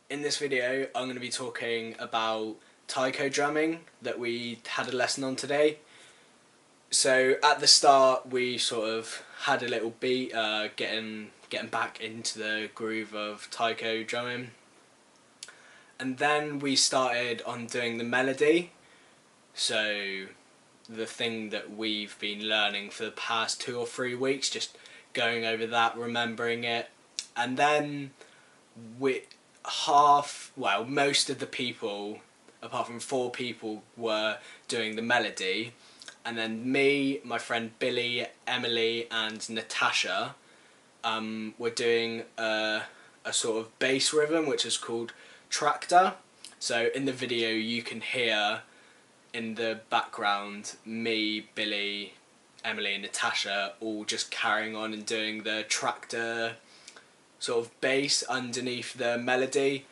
In this video, I'm going to be talking about Tiko drumming that we had a lesson on today. So at the start, we sort of had a little beat, getting back into the groove of Tiko drumming, and then we started on doing the melody. So the thing that we've been learning for the past 2 or 3 weeks, just going over that, remembering it, and then most of the people, apart from 4 people, were doing the melody, and then me, my friend Billy, Emily, and Natasha were doing a sort of bass rhythm which is called tractor. So in the video you can hear in the background me, Billy, Emily and Natasha all just carrying on and doing the tractor sort of bass underneath the melody.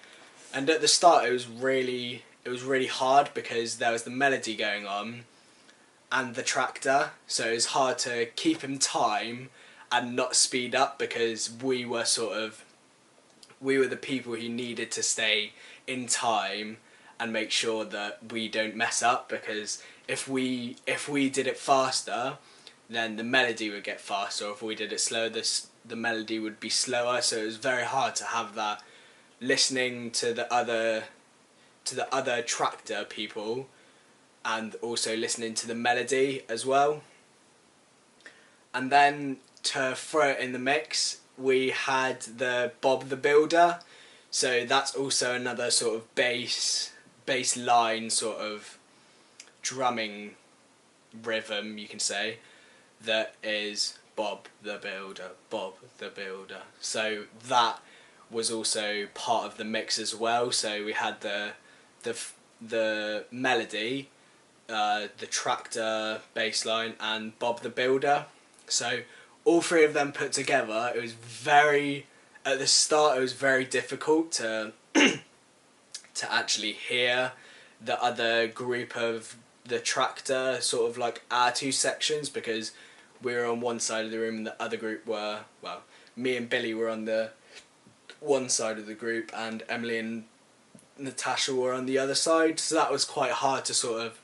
And at the start it was really hard because there was the melody going on and the tractor, so it was hard to keep in time and not speed up, because we were the people who needed to stay in time and make sure that we don't mess up, because if we did it faster, then the melody would get faster, or if we did it slower, the melody would be slower. So it was very hard to have that, listening to the other tractor people and also listening to the melody as well. And then to throw it in the mix, we had the Bob the Builder. So that's also another sort of bass line sort of drumming rhythm, you can say, that is Bob the Builder, Bob the Builder. So that was also part of the mix as well. So we had the melody, the tractor bass line, and Bob the Builder. So all 3 of them put together, it was at the start it was very difficult to actually hear the other group of the tractor, sort of like our 2 sections, because we were on one side of the room and the other group were, me and Billy were on the one side of the group and Emily and Natasha were on the other side. So that was quite hard to sort of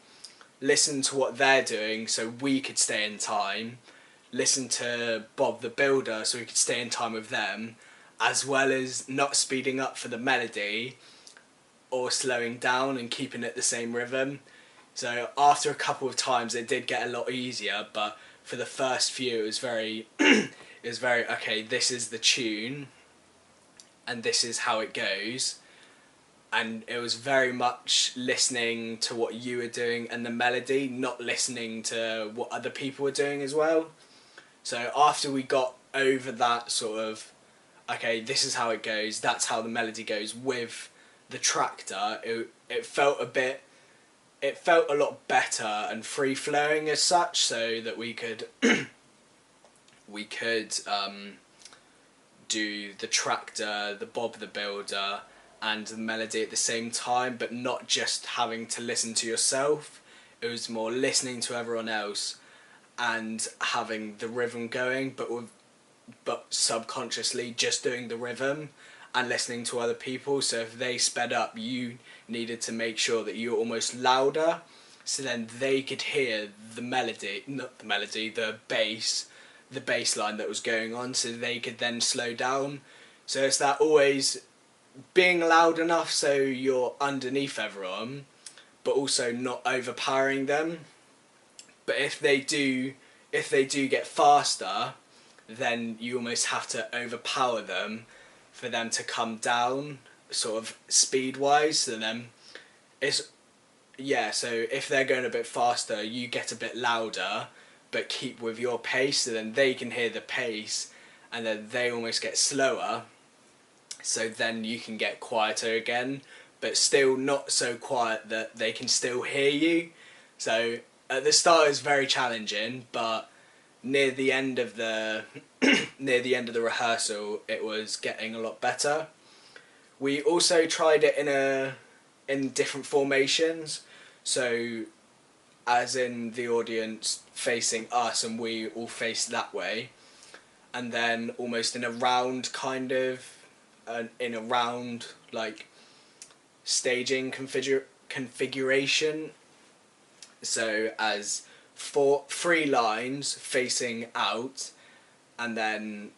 listen to what they're doing so we could stay in time, listen to Bob the Builder so we could stay in time with them, as well as not speeding up for the melody or slowing down and keeping it the same rhythm. So after a couple of times it did get a lot easier, but for the first few it was very okay, this is the tune and this is how it goes. And it was very much listening to what you were doing and the melody, not listening to what other people were doing as well. So after we got over that sort of, okay, this is how it goes, that's how the melody goes with the tractor, it felt a lot better and free-flowing as such, so that we could do the tractor, the Bob the Builder, and the melody at the same time, but not just having to listen to yourself. It was more listening to everyone else and having the rhythm going, but subconsciously just doing the rhythm and listening to other people. So if they sped up, you needed to make sure that you were almost louder, so then they could hear the bass line that was going on, so they could then slow down. So it's that always being loud enough so you're underneath everyone, but also not overpowering them. But if they do get faster, then you almost have to overpower them for them to come down, sort of speed wise. So then so if they're going a bit faster, you get a bit louder but keep with your pace, so then they can hear the pace and then they almost get slower, so then you can get quieter again, but still not so quiet that they can still hear you. So at the start it was very challenging, but near the end of the rehearsal it was getting a lot better. We also tried it in different formations, so as in the audience facing us and we all face that way, and then almost in a round kind of in a round like staging configuration. So as three lines facing out, and then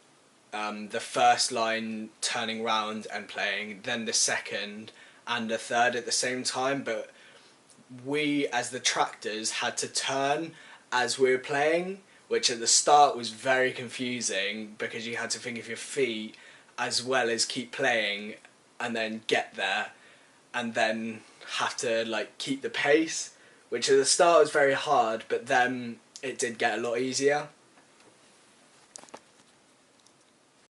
the first line turning round and playing, then the second and the third at the same time. But we, as the tractors, had to turn as we were playing, which at the start was very confusing because you had to think of your feet as well as keep playing and then get there, and then have to like keep the pace, which at the start was very hard, but then it did get a lot easier.